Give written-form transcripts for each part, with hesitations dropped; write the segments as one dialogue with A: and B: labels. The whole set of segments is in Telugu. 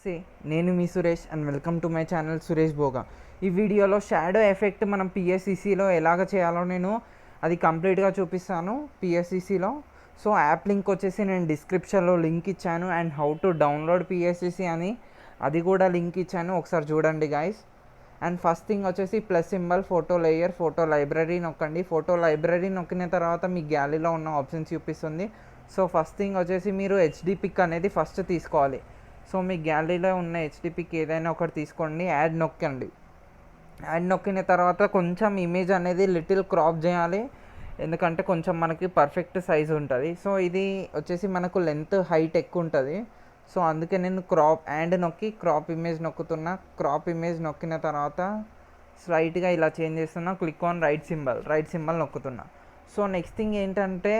A: నమస్తే, నేను మీ Suresh and welcome to my channel Suresh Bhoga. ఈ వీడియోలో షాడో ఎఫెక్ట్ మనం పిఎస్సిసిలో ఎలాగ చేయాలో నేను అది కంప్లీట్గా చూపిస్తాను పిఎస్సిసిలో. సో యాప్ లింక్ వచ్చేసి నేను డిస్క్రిప్షన్లో లింక్ ఇచ్చాను and how to download PSCC అని అది కూడా లింక్ ఇచ్చాను, ఒకసారి చూడండి గైస్. అండ్ ఫస్ట్ థింగ్ వచ్చేసి plus symbol, photo layer, photo library నొక్కండి. ఫోటో లైబ్రరీ నొక్కిన తర్వాత మీ గ్యాలరీలో ఉన్న ఆప్షన్స్ చూపిస్తుంది. సో ఫస్ట్ థింగ్ వచ్చేసి మీరు హెచ్డి పిక్ అనేది ఫస్ట్ తీసుకోవాలి. సో మీ గ్యాలరీలో ఉన్న హెచ్డి పిక్ ఏదైనా ఒకటి తీసుకోండి, యాడ్ నొక్కండి. యాడ్ నొక్కిన తర్వాత కొంచెం ఇమేజ్ అనేది లిటిల్ క్రాప్ చేయాలి, ఎందుకంటే కొంచెం మనకి పర్ఫెక్ట్ సైజ్ ఉంటుంది. సో ఇది వచ్చేసి మనకు లెంత్ హైట్ ఎక్కువ ఉంటుంది. సో అందుకే నేను క్రాప్ అండ్ నొక్కి క్రాప్ ఇమేజ్ నొక్కుతున్నా. క్రాప్ ఇమేజ్ నొక్కిన తర్వాత స్లైట్గా ఇలా చేంజ్ చేస్తున్నా. క్లిక్ ఆన్ రైట్ సింబల్ నొక్కుతున్నా. సో నెక్స్ట్ థింగ్ ఏంటంటే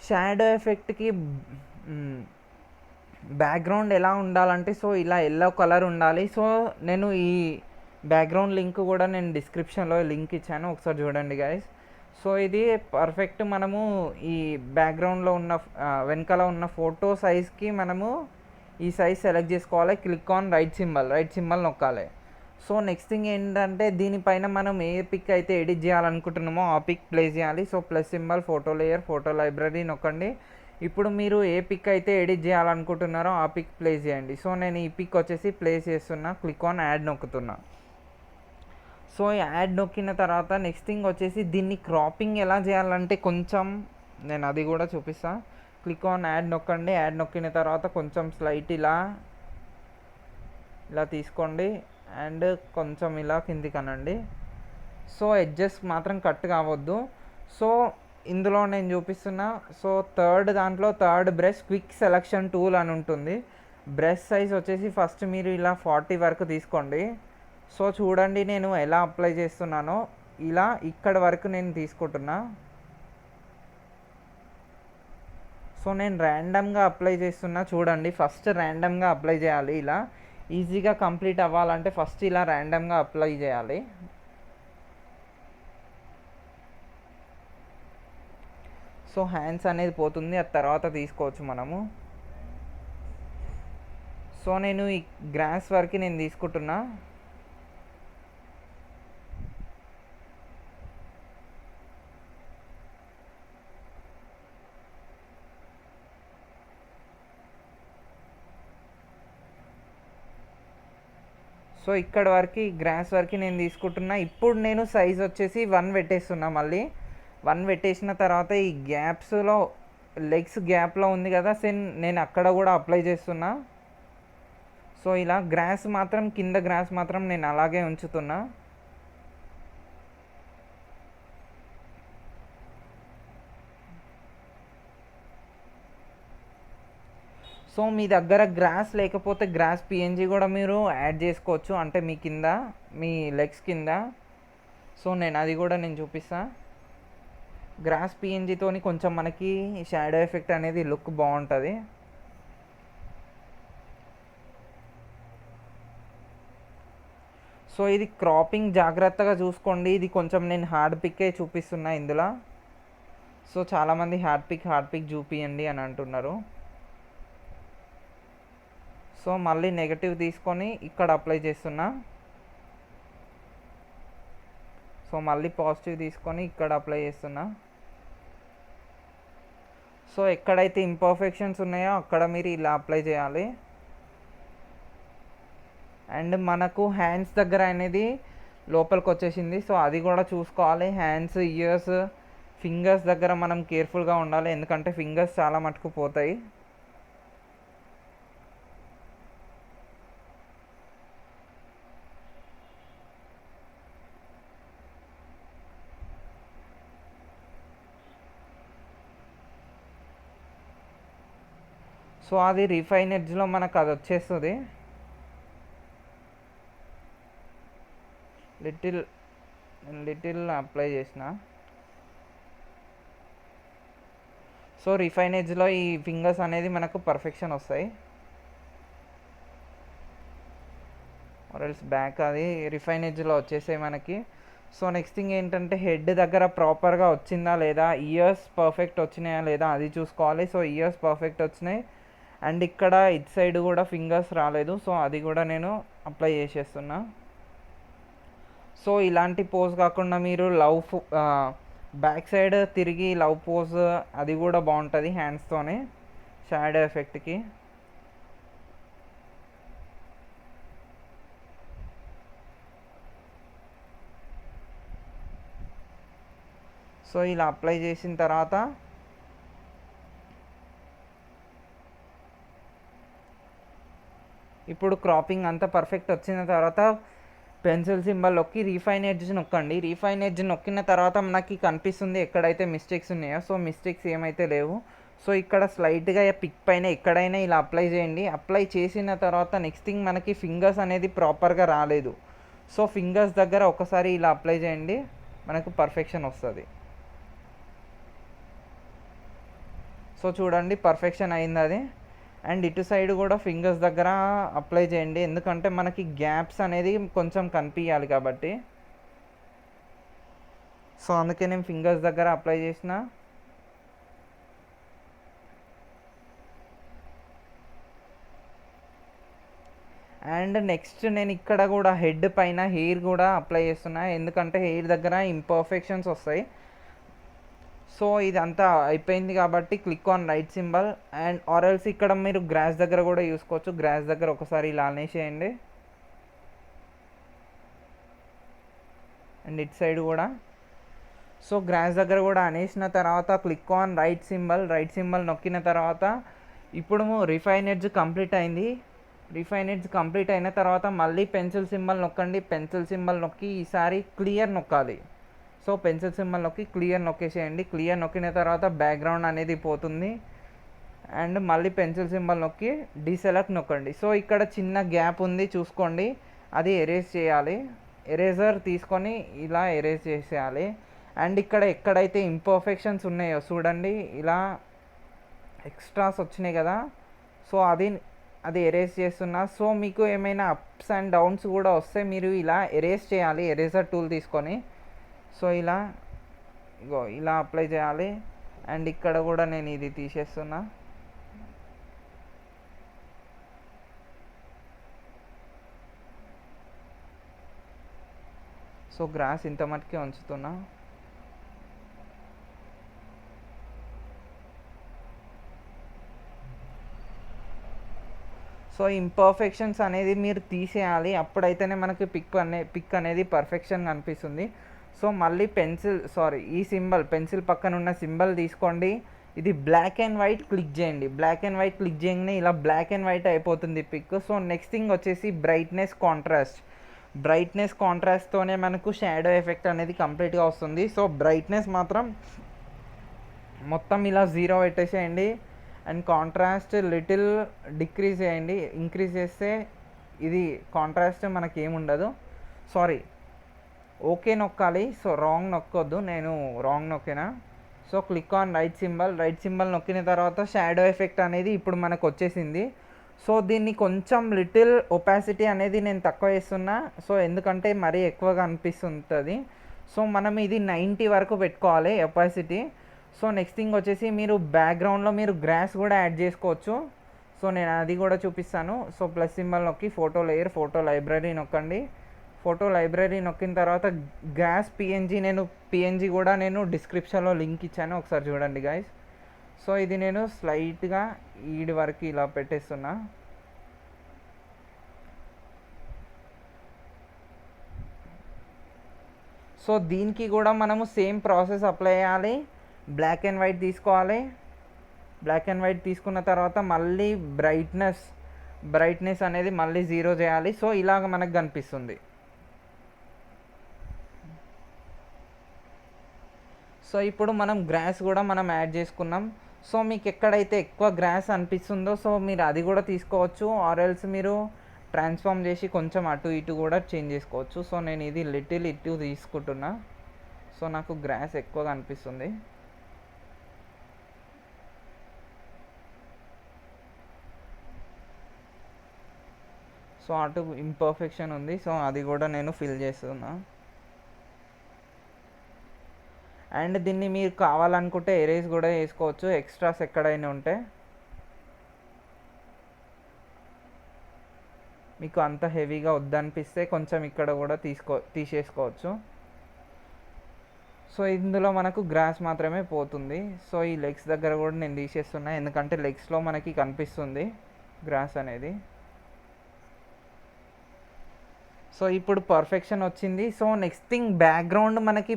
A: షాడో ఎఫెక్ట్కి బ్యాక్గ్రౌండ్ ఎలా ఉండాలంటే సో ఇలా ఎల్లో కలర్ ఉండాలి. సో నేను ఈ బ్యాక్గ్రౌండ్ లింక్ కూడా నేను డిస్క్రిప్షన్లో లింక్ ఇచ్చాను, ఒకసారి చూడండి గైస్. సో ఇది పర్ఫెక్ట్ మనము ఈ బ్యాక్గ్రౌండ్లో ఉన్న వెనకాల ఉన్న ఫోటో సైజ్కి మనము ఈ సైజ్ సెలెక్ట్ చేసుకోవాలి. క్లిక్ ఆన్ రైట్ సింబల్ నొక్కాలి. సో నెక్స్ట్ థింగ్ ఏంటంటే దీనిపైన మనం ఏ పిక్ అయితే ఎడిట్ చేయాలనుకుంటున్నామో ఆ పిక్ ప్లేస్ చేయాలి. So plus symbol, photo layer, photo library నొక్కండి. ఇప్పుడు మీరు ఏ పిక్ అయితే ఎడిట్ చేయాలనుకుంటున్నారో ఆ పిక్ ప్లేస్ చేయండి. సో నేను ఈ పిక్ వచ్చేసి ప్లేస్ చేస్తున్నా. క్లిక్ ఆన్ యాడ్ నొక్కుతున్నా. సో యాడ్ నొక్కిన తర్వాత నెక్స్ట్ థింగ్ వచ్చేసి దీన్ని క్రాపింగ్ ఎలా చేయాలంటే కొంచెం నేను అది కూడా చూపిస్తా. క్లిక్ ఆన్ యాడ్ నొక్కండి. యాడ్ నొక్కిన తర్వాత కొంచెం స్లైట్ ఇలా తీసుకోండి అండ్ కొంచెం ఇలా కిందికి అనండి. సో ఎడ్జెస్ మాత్రం కట్ కావద్దు. సో ఇందులో నేను చూపిస్తున్నా. సో దాంట్లో third brush quick selection tool అని ఉంటుంది. బ్రష్ సైజ్ వచ్చేసి ఫస్ట్ మీరు ఇలా 40 వరకు తీసుకోండి. సో చూడండి నేను ఎలా అప్లై చేస్తున్నానో, ఇలా ఇక్కడ వరకు నేను తీసుకుంటున్నా. సో నేను ర్యాండమ్గా అప్లై చేస్తున్నా, చూడండి. ఫస్ట్ ర్యాండమ్గా అప్లై చేయాలి. ఇలా ఈజీగా కంప్లీట్ అవ్వాలంటే ఫస్ట్ ఇలా ర్యాండమ్గా అప్లై చేయాలి. సో హ్యాండ్స్ అనేది పోతుంది, అది తర్వాత తీసుకోవచ్చు మనము. సో నేను ఈ గ్రాస్ వరకు నేను తీసుకుంటున్నా. సో ఇక్కడ వరకు గ్రాస్ వరకు నేను తీసుకుంటున్నా. ఇప్పుడు నేను సైజ్ వచ్చేసి 1 పెట్టేస్తున్నా. మళ్ళీ 1 పెట్టేసిన తర్వాత ఈ గ్యాప్స్లో లెగ్స్ గ్యాప్లో ఉంది కదా, నేను అక్కడ కూడా అప్లై చేస్తున్నా. సో ఇలా గ్రాస్ మాత్రం కింద గ్రాస్ మాత్రం నేను అలాగే ఉంచుతున్నా. సో మీ దగ్గర గ్రాస్ లేకపోతే గ్రాస్ పిఎన్జీ కూడా మీరు యాడ్ చేసుకోవచ్చు, అంటే మీ కింద మీ లెగ్స్ కింద. సో నేను అది కూడా నేను చూపిస్తా. గ్రాస్ పిఎన్జీతోని కొంచెం మనకి షాడో ఎఫెక్ట్ అనేది లుక్ బాగుంటుంది. సో ఇది క్రాపింగ్ జాగ్రత్తగా చూసుకోండి. ఇది కొంచెం నేను హార్డ్ పిక్కే చూపిస్తున్నా ఇందులో. సో చాలామంది హార్డ్ పిక్ చూపియండి అని అంటున్నారు. సో మళ్ళీ నెగటివ్ తీసుకొని ఇక్కడ అప్లై చేస్తున్నా. సో మళ్ళీ పాజిటివ్ తీసుకొని ఇక్కడ అప్లై చేస్తున్నా. సో ఎక్కడైతే ఇంపర్ఫెక్షన్స్ ఉన్నాయో అక్కడ మీరు ఇలా అప్లై చేయాలి. అండ్ మనకు హ్యాండ్స్ దగ్గర అనేది లోపలికి వచ్చేసింది. సో అది కూడా చూసుకోవాలి. హ్యాండ్స్, ఇయర్స్, ఫింగర్స్ దగ్గర మనం కేర్ఫుల్గా ఉండాలి, ఎందుకంటే ఫింగర్స్ చాలా మటుకు పోతాయి. సో అది రిఫైన్ ఎడ్జ్లో మనకు అది వచ్చేస్తుంది. లిటిల్ అప్లై చేసిన. సో రిఫైన్ ఎడ్జ్లో ఈ ఫింగర్స్ అనేది మనకు పర్ఫెక్షన్ వస్తాయి. ఆర్ఎల్స్ బ్యాక్ అది రిఫైన్ ఎడ్జ్లో వచ్చేసాయి మనకి. సో నెక్స్ట్ థింగ్ ఏంటంటే హెడ్ దగ్గర ప్రాపర్గా వచ్చిందా లేదా, ఇయర్స్ పర్ఫెక్ట్ వచ్చినాయా లేదా అది చూసుకోవాలి. సో ఇయర్స్ పర్ఫెక్ట్ వచ్చినాయి అండ్ ఇక్కడ ఇటు సైడ్ కూడా ఫింగర్స్ రాలేదు, సో అది కూడా నేను అప్లై చేసేస్తున్నా. సో ఇలాంటి పోజ్ కాకుండా మీరు బ్యాక్ సైడ్ తిరిగి లవ్ పోజ్ అది కూడా బాగుంటుంది హ్యాండ్స్తోనే షాడో ఎఫెక్ట్కి. సో ఇలా అప్లై చేసిన తర్వాత ఇప్పుడు క్రాపింగ్ అంతా పర్ఫెక్ట్ వచ్చిన తర్వాత పెన్సిల్ సింబల్ నొక్కి రీఫైన్ ఎడ్జ్ నొక్కండి. రీఫైన్ ఎడ్జ్ నొక్కిన తర్వాత మనకి కనిపిస్తుంది ఎక్కడైతే మిస్టేక్స్ ఉన్నాయో. సో మిస్టేక్స్ ఏమైతే లేవు. సో ఇక్కడ స్లైట్గా పిక్ పైన ఎక్కడైనా ఇలా అప్లై చేయండి. అప్లై చేసిన తర్వాత నెక్స్ట్ థింగ్ మనకి ఫింగర్స్ అనేది ప్రాపర్గా రాలేదు. సో ఫింగర్స్ దగ్గర ఒకసారి ఇలా అప్లై చేయండి, మనకు పర్ఫెక్షన్ వస్తుంది. సో చూడండి పర్ఫెక్షన్ అయింది అది. అండ్ ఇటు సైడ్ కూడా ఫింగర్స్ దగ్గర అప్లై చేయండి, ఎందుకంటే మనకి గ్యాప్స్ అనేది కొంచెం కనిపించాలి కాబట్టి. సో అందుకే నేను ఫింగర్స్ దగ్గర అప్లై చేసిన. అండ్ నెక్స్ట్ నేను ఇక్కడ కూడా హెడ్ పైన హెయిర్ కూడా అప్లై చేస్తున్నా, ఎందుకంటే హెయిర్ దగ్గర ఇంపర్ఫెక్షన్స్ వస్తాయి. సో ఇదంతా అయిపోయింది కాబట్టి click on right symbol. And ఆర్ఎల్స్ ఇక్కడ మీరు గ్రాస్ దగ్గర కూడా చూసుకోవచ్చు. గ్రాస్ దగ్గర ఒకసారి ఇలా అనేసేయండి. అండ్ ఇట్ సైడ్ కూడా. సో గ్రాస్ దగ్గర కూడా అనేసిన తర్వాత click on right symbol. Right symbol నొక్కిన తర్వాత ఇప్పుడు రిఫైన్ ఎడ్జ్ కంప్లీట్ అయింది. రిఫైన్ ఎడ్జ్ కంప్లీట్ అయిన తర్వాత మళ్ళీ పెన్సిల్ సింబల్ నొక్కండి. పెన్సిల్ సింబల్ నొక్కి ఈసారి క్లియర్ నొక్కాలి. సో పెన్సిల్ సింబల్ నొక్కి క్లియర్ నొక్కేసేయండి. క్లియర్ నొక్కిన తర్వాత బ్యాక్గ్రౌండ్ అనేది పోతుంది. అండ్ మళ్ళీ పెన్సిల్ సింబల్ నొక్కి డీసెలెక్ట్ నొక్కండి. సో ఇక్కడ చిన్న గ్యాప్ ఉంది చూసుకోండి, అది ఎరేజ్ చేయాలి. ఎరేజర్ తీసుకొని ఇలా ఎరేజ్ చేసేయాలి. అండ్ ఇక్కడ ఎక్కడైతే ఇంపర్ఫెక్షన్స్ ఉన్నాయో చూడండి, ఇలా ఎక్స్ట్రాస్ వచ్చినాయి కదా, సో అది ఎరేజ్ చేస్తున్నా. సో మీకు ఏమైనా అప్స్ అండ్ డౌన్స్ కూడా వస్తే మీరు ఇలా ఎరేజ్ చేయాలి ఎరేజర్ టూల్ తీసుకొని. సో ఇలా ఇలా అప్లై చేయాలి. అండ్ ఇక్కడ కూడా నేను ఇది తీసేస్తున్నా. సో గ్రాస్ ఇంత మటుకే ఉంచుతున్నా. సో ఇంపర్ఫెక్షన్స్ అనేది మీరు తీసేయాలి, అప్పుడైతేనే మనకి పిక్ అనేది పర్ఫెక్షన్ కనిపిస్తుంది. సో మళ్ళీ ఈ సింబల్ పెన్సిల్ పక్కన ఉన్న సింబల్ తీసుకోండి. ఇది బ్లాక్ అండ్ వైట్ క్లిక్ చేయండి. బ్లాక్ అండ్ వైట్ క్లిక్ చేయగానే ఇలా బ్లాక్ అండ్ వైట్ అయిపోతుంది పిక్. సో నెక్స్ట్ థింగ్ వచ్చేసి బ్రైట్నెస్ కాంట్రాస్ట్తోనే మనకు షాడో ఎఫెక్ట్ అనేది కంప్లీట్గా వస్తుంది. సో బ్రైట్నెస్ మాత్రం మొత్తం ఇలా 0 పెట్టేసేయండి. అండ్ కాంట్రాస్ట్ లిటిల్ డిక్రీజ్ చేయండి. ఇంక్రీజ్ చేస్తే ఇది కాంట్రాస్ట్ మనకి ఏముండదు. ఓకే నొక్కాలి. సో రాంగ్ నొక్కొద్దు, నేను రాంగ్ నొక్కినా. So click on right symbol నొక్కిన తర్వాత షాడో ఎఫెక్ట్ అనేది ఇప్పుడు మనకు వచ్చేసింది. సో దీన్ని కొంచెం లిటిల్ ఒపాసిటీ అనేది నేను తక్కువ చేస్తున్నా, సో ఎందుకంటే మరీ ఎక్కువగా అనిపిస్తుంటుంది. సో మనం ఇది 90 వరకు పెట్టుకోవాలి ఒపాసిటీ. సో నెక్స్ట్ థింగ్ వచ్చేసి మీరు బ్యాక్గ్రౌండ్లో మీరు గ్రాస్ కూడా యాడ్ చేసుకోవచ్చు. సో నేను అది కూడా చూపిస్తాను. సో ప్లస్ సింబల్ నొక్కి ఫోటో లైబ్రరీ నొక్కండి. ఫోటో లైబ్రరీ నొక్కిన తర్వాత గ్రాస్ పిఎన్జీ కూడా నేను డిస్క్రిప్షన్లో లింక్ ఇచ్చాను, ఒకసారి చూడండి గైస్. సో ఇది నేను స్లైట్గా ఈడి వరకు ఇలా పెట్టేస్తున్నా. సో దీనికి కూడా మనము సేమ్ ప్రాసెస్ అప్లై చేయాలి. బ్లాక్ అండ్ వైట్ తీసుకోవాలి. బ్లాక్ అండ్ వైట్ తీసుకున్న తర్వాత మళ్ళీ బ్రైట్నెస్ అనేది మళ్ళీ 0 చేయాలి. సో ఇలాగ మనకు కనిపిస్తుంది. సో ఇప్పుడు మనం గ్రాస్ కూడా మనం యాడ్ చేసుకున్నాం. సో మీకు ఎక్కడైతే ఎక్కువ గ్రాస్ అనిపిస్తుందో సో మీరు అది కూడా తీసుకోవచ్చు, ఆర్ఎల్స్ మీరు ట్రాన్స్ఫార్మ్ చేసి కొంచెం అటు ఇటు కూడా చేంజ్ చేసుకోవచ్చు. సో నేను ఇది లిటిల్ ఇటు తీసుకుంటున్నా. సో నాకు గ్రాస్ ఎక్కువగా అనిపిస్తుంది. సో అటు ఇంపర్ఫెక్షన్ ఉంది, సో అది కూడా నేను ఫిల్ చేస్తున్నా. అండ్ దీన్ని మీరు కావాలనుకుంటే ఎరేజ్ కూడా చేసుకోవచ్చు, ఎక్స్ట్రాస్ ఎక్కడైనా ఉంటే. మీకు అంత హెవీగా వద్దనిపిస్తే కొంచెం ఇక్కడ కూడా తీసేసుకోవచ్చు. సో ఇందులో మనకు గ్రాస్ మాత్రమే పోతుంది. సో ఈ లెగ్స్ దగ్గర కూడా నేను తీసేస్తున్నా, ఎందుకంటే లెగ్స్లో మనకి కనిపిస్తుంది గ్రాస్ అనేది. సో ఇప్పుడు పర్ఫెక్షన్ వచ్చింది. సో నెక్స్ట్ థింగ్ బ్యాక్గ్రౌండ్ మనకి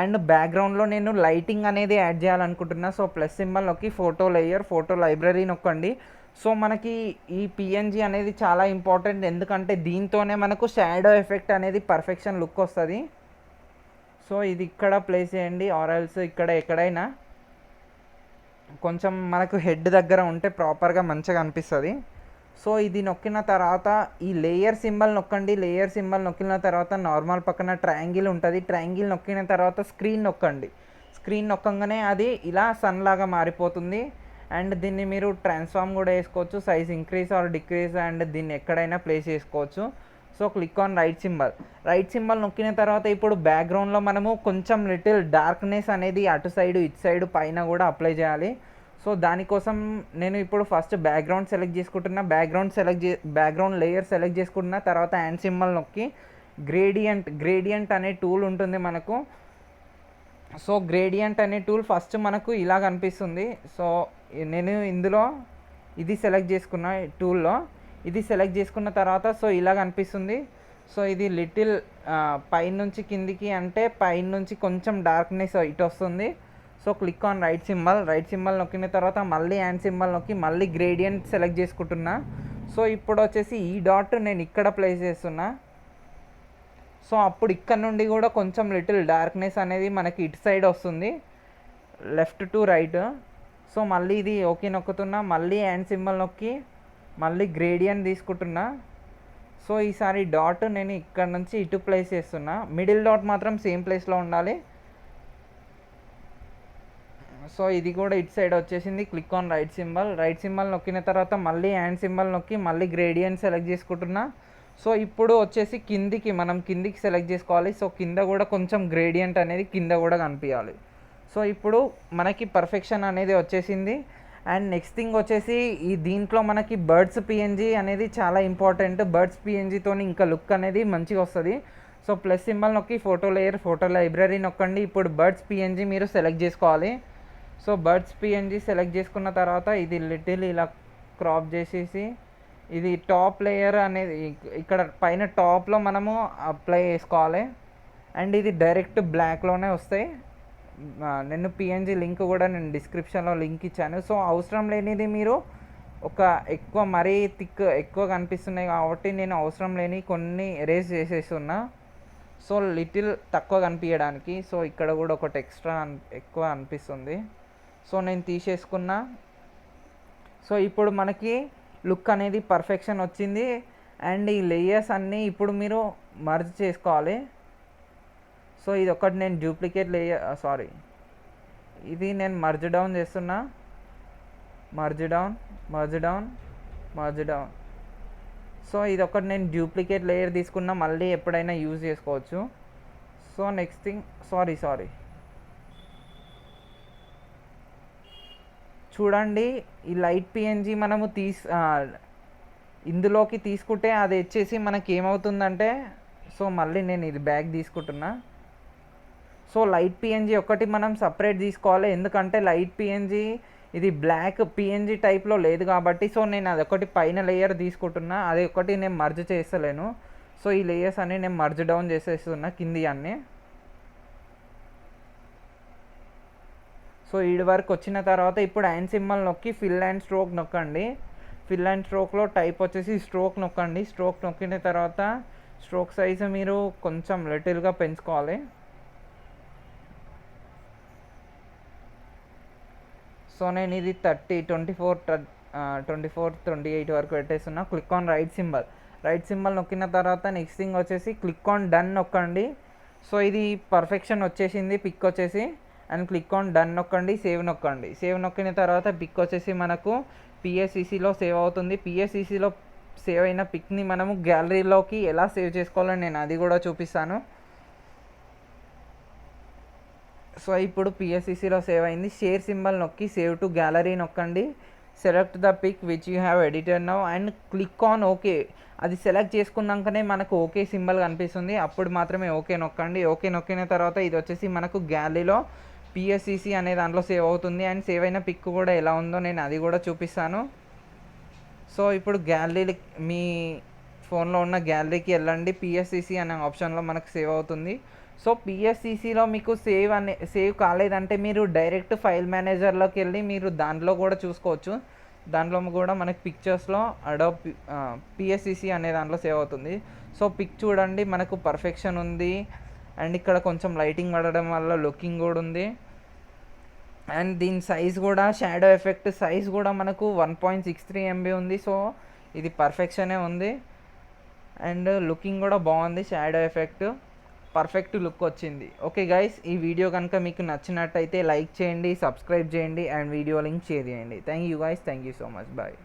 A: అండ్ బ్యాక్గ్రౌండ్లో నేను లైటింగ్ అనేది యాడ్ చేయాలనుకుంటున్నా. సో ప్లస్ సింబల్ నొక్కి ఫోటో లేయర్, ఫోటో లైబ్రరీ నొక్కండి. సో మనకి ఈ పిఎన్జీ అనేది చాలా ఇంపార్టెంట్, ఎందుకంటే దీంతోనే మనకు షాడో ఎఫెక్ట్ అనేది పర్ఫెక్షన్ లుక్ వస్తుంది. సో ఇది ఇక్కడ ప్లేస్ చేయండి, ఆర్ఎల్స్ ఇక్కడ ఎక్కడైనా కొంచెం మనకు హెడ్ దగ్గర ఉంటే ప్రాపర్గా మంచిగా అనిపిస్తుంది. సో ఇది నొక్కిన తర్వాత ఈ లేయర్ సింబల్ నొక్కండి. లేయర్ సింబల్ నొక్కిన తర్వాత నార్మల్ పక్కన ట్రయాంగిల్ ఉంటుంది, ట్రయాంగిల్ నొక్కిన తర్వాత స్క్రీన్ నొక్కండి. స్క్రీన్ నొక్కగానే అది ఇలా సన్ లాగా మారిపోతుంది. అండ్ దీన్ని మీరు ట్రాన్స్ఫార్మ్ కూడా వేసుకోవచ్చు, size increase or decrease, and దీన్ని ఎక్కడైనా ప్లేస్ చేసుకోవచ్చు. So click on right symbol. Right symbol నొక్కిన తర్వాత ఇప్పుడు బ్యాక్గ్రౌండ్లో మనము కొంచెం లిటిల్ డార్క్నెస్ అనేది అటు సైడు ఇటు సైడు పైన కూడా అప్లై చేయాలి. సో దానికోసం నేను ఇప్పుడు ఫస్ట్ బ్యాక్గ్రౌండ్ సెలెక్ట్ చేసుకుంటున్నా. బ్యాక్గ్రౌండ్ లేయర్ సెలెక్ట్ చేసుకుంటున్నా. తర్వాత హ్యాండ్ సింబల్ నొక్కి గ్రేడియంట్ అనే టూల్ ఉంటుంది మనకు. సో గ్రేడియంట్ అనే టూల్ ఫస్ట్ మనకు ఇలా కనిపిస్తుంది. సో నేను ఇందులో ఇది సెలెక్ట్ చేసుకున్నా, టూల్లో ఇది సెలెక్ట్ చేసుకున్న తర్వాత సో ఇలా కనిపిస్తుంది. సో ఇది లిటిల్ పైనుంచి కిందికి అంటే పైనుంచి కొంచెం డార్క్నెస్ ఇటు వస్తుంది. So click on right symbol నొక్కిన తర్వాత మళ్ళీ హ్యాండ్ సింబల్ నొక్కి మళ్ళీ గ్రేడియంట్ సెలెక్ట్ చేసుకుంటున్నా. సో ఇప్పుడు వచ్చేసి ఈ డాట్ నేను ఇక్కడ ప్లేస్ చేస్తున్నా. సో అప్పుడు ఇక్కడ నుండి కూడా కొంచెం లిటిల్ డార్క్నెస్ అనేది మనకి ఇటు సైడ్ వస్తుంది, లెఫ్ట్ టు రైట్. సో మళ్ళీ ఇది ఓకే నొక్కుతున్నా, మళ్ళీ హ్యాండ్ సింబల్ నొక్కి మళ్ళీ గ్రేడియంట్ తీసుకుంటున్నా. సో ఈసారి డాట్ నేను ఇక్కడ నుంచి ఇటు ప్లేస్ చేస్తున్నా, మిడిల్ డాట్ మాత్రం సేమ్ ప్లేస్లో ఉండాలి. సో ఇది కూడా ఇటు సైడ్ వచ్చేసింది. క్లిక్ ఆన్ రైట్ సింబల్ నొక్కిన తర్వాత మళ్ళీ హ్యాండ్ సింబల్ నొక్కి మళ్ళీ గ్రేడియంట్ సెలెక్ట్ చేసుకుంటున్నా. సో ఇప్పుడు వచ్చేసి మనం కిందికి సెలెక్ట్ చేసుకోవాలి. సో కింద కూడా కొంచెం గ్రేడియంట్ అనేది కింద కూడా కనిపించాలి. సో ఇప్పుడు మనకి పర్ఫెక్షన్ అనేది వచ్చేసింది. అండ్ నెక్స్ట్ థింగ్ వచ్చేసి ఈ దీంట్లో మనకి బర్డ్స్ పిఎన్జీ అనేది చాలా ఇంపార్టెంట్. బర్డ్స్ పిఎన్జీతో ఇంకా లుక్ అనేది మంచిగా వస్తుంది. సో ప్లస్ సింబల్ నొక్కి ఫోటో లేయర్, ఫోటో లైబ్రరీ నొక్కండి. ఇప్పుడు బర్డ్స్ పిఎన్జీ మీరు సెలెక్ట్ చేసుకోవాలి. సో బర్డ్స్ పిఎన్జీ సెలెక్ట్ చేసుకున్న తర్వాత ఇది లిటిల్ ఇలా క్రాప్ చేసేసి ఇది టాప్ లేయర్ అనేది ఇక్కడ పైన టాప్లో మనము అప్లై చేసుకోవాలి. అండ్ ఇది డైరెక్ట్ బ్లాక్లోనే వస్తాయి. నేను పిఎన్జీ లింక్ కూడా నేను డిస్క్రిప్షన్లో లింక్ ఇచ్చాను. సో అవసరం లేనిది మీరు ఎక్కువ మరీ ఎక్కువ కనిపిస్తున్నాయి కాబట్టి నేను అవసరం లేని కొన్ని ఎరేజ్ చేసేస్తున్నా. సో లిటిల్ తక్కువ కనిపించడానికి. సో ఇక్కడ కూడా ఒకటి ఎక్కువ అనిపిస్తుంది. సో నేను తీసేసుకున్నా. సో ఇప్పుడు మనకి లుక్ అనేది పర్ఫెక్షన్ వచ్చింది. అండ్ ఈ లేయర్స్ అన్నీ ఇప్పుడు మీరు మర్జ్ చేసుకోవాలి. సో ఇది ఒకటి నేను డూప్లికేట్ లేయర్ ఇది నేను మర్జ్ డౌన్ చేస్తున్నా. Merge down. సో ఇది ఒకటి నేను డూప్లికేట్ లేయర్ తీసుకున్నా, మళ్ళీ ఎప్పుడైనా యూజ్ చేసుకోవచ్చు. సో నెక్స్ట్ థింగ్ సారీ చూడండి, ఈ లైట్ పిఎన్జీ మనము ఇందులోకి తీసుకుంటే అది వచ్చేసి మనకి ఏమవుతుందంటే, సో మళ్ళీ నేను ఇది బ్యాగ్ తీసుకుంటున్నా. సో లైట్ పిఎన్జీ ఒకటి మనం సపరేట్ తీసుకోవాలి, ఎందుకంటే లైట్ పిఎన్జీ ఇది బ్లాక్ పిఎన్జీ టైప్లో లేదు కాబట్టి. సో నేను అదొకటి పైన లేయర్ తీసుకుంటున్నా, అది ఒకటి నేను మర్జ్ చేస్తలేను. సో ఈ లేయర్స్ అన్నీ నేను మర్జ్ డౌన్ చేసేస్తున్నా కింది అన్నీ. సో ఈడి వరకు వచ్చిన తర్వాత ఇప్పుడు హ్యాండ్ సింబల్ నొక్కి ఫిల్ అండ్ స్ట్రోక్ నొక్కండి. ఫిల్ అండ్ స్ట్రోక్లో టైప్ వచ్చేసి స్ట్రోక్ నొక్కండి. స్ట్రోక్ నొక్కిన తర్వాత స్ట్రోక్ సైజు మీరు కొంచెం లిటిల్గా పెంచుకోవాలి. సో నేను ఇది 24, 28 వరకు పెట్టేస్తున్నా. క్లిక్ ఆన్ రైట్ సింబల్ నొక్కిన తర్వాత నెక్స్ట్ థింగ్ వచ్చేసి క్లిక్ ఆన్ డన్ నొక్కండి. సో ఇది పర్ఫెక్షన్ వచ్చేసింది పిక్ వచ్చేసి. అండ్ క్లిక్ ఆన్ డన్ నొక్కండి, సేవ్ నొక్కిన తర్వాత పిక్ వచ్చేసి మనకు పిఎస్సిసిలో సేవ్ అవుతుంది. పిఎస్సిసిలో సేవ్ అయిన పిక్ని మనము గ్యాలరీలోకి ఎలా సేవ్ చేసుకోవాలని నేను అది కూడా చూపిస్తాను. సో ఇప్పుడు పిఎస్సిసిలో సేవ్ అయింది. షేర్ సింబల్ నొక్కి సేవ్ టు గ్యాలరీ నొక్కండి. Select the pic which you have edited now and click on okay. అది సెలెక్ట్ చేసుకున్నాకనే మనకు ఓకే సింబల్ కనిపిస్తుంది, అప్పుడు మాత్రమే ఓకే నొక్కండి. ఓకే నొక్కిన తర్వాత ఇది వచ్చేసి మనకు గ్యాలరీలో పిఎస్సిసి అనే దాంట్లో సేవ్ అవుతుంది. అండ్ సేవ్ అయిన పిక్ కూడా ఎలా ఉందో నేను అది కూడా చూపిస్తాను. సో ఇప్పుడు గ్యాలరీ, మీ ఫోన్లో ఉన్న గ్యాలరీకి వెళ్ళండి. పిఎస్సిసి అనే ఆప్షన్లో మనకు సేవ్ అవుతుంది. సో పిఎస్సిసిలో మీకు సేవ్ కాలేదంటే మీరు డైరెక్ట్ ఫైల్ మేనేజర్లోకి వెళ్ళి మీరు దాంట్లో కూడా చూసుకోవచ్చు. దాంట్లో కూడా మనకి పిక్చర్స్లో అడోబ్ పిఎస్సిసి అనే దాంట్లో సేవ్ అవుతుంది. సో పిక్ చూడండి, మనకు పర్ఫెక్షన్ ఉంది. అండ్ ఇక్కడ కొంచెం లైటింగ్ పడడం వల్ల లుకింగ్ కూడా ఉంది. అండ్ దీని సైజ్ కూడా, షాడో ఎఫెక్ట్ సైజ్ కూడా మనకు 1.63 MB ఉంది. సో ఇది పర్ఫెక్షనే ఉంది. అండ్ లుకింగ్ కూడా బాగుంది, షాడో ఎఫెక్ట్ పర్ఫెక్ట్ లుక్ వచ్చింది. ఓకే గైస్, ఈ వీడియో కనుక మీకు నచ్చినట్టయితే లైక్ చేయండి, సబ్స్క్రైబ్ చేయండి అండ్ వీడియో లింక్ షేర్ చేయండి. Thank you guys, thank you so much, bye.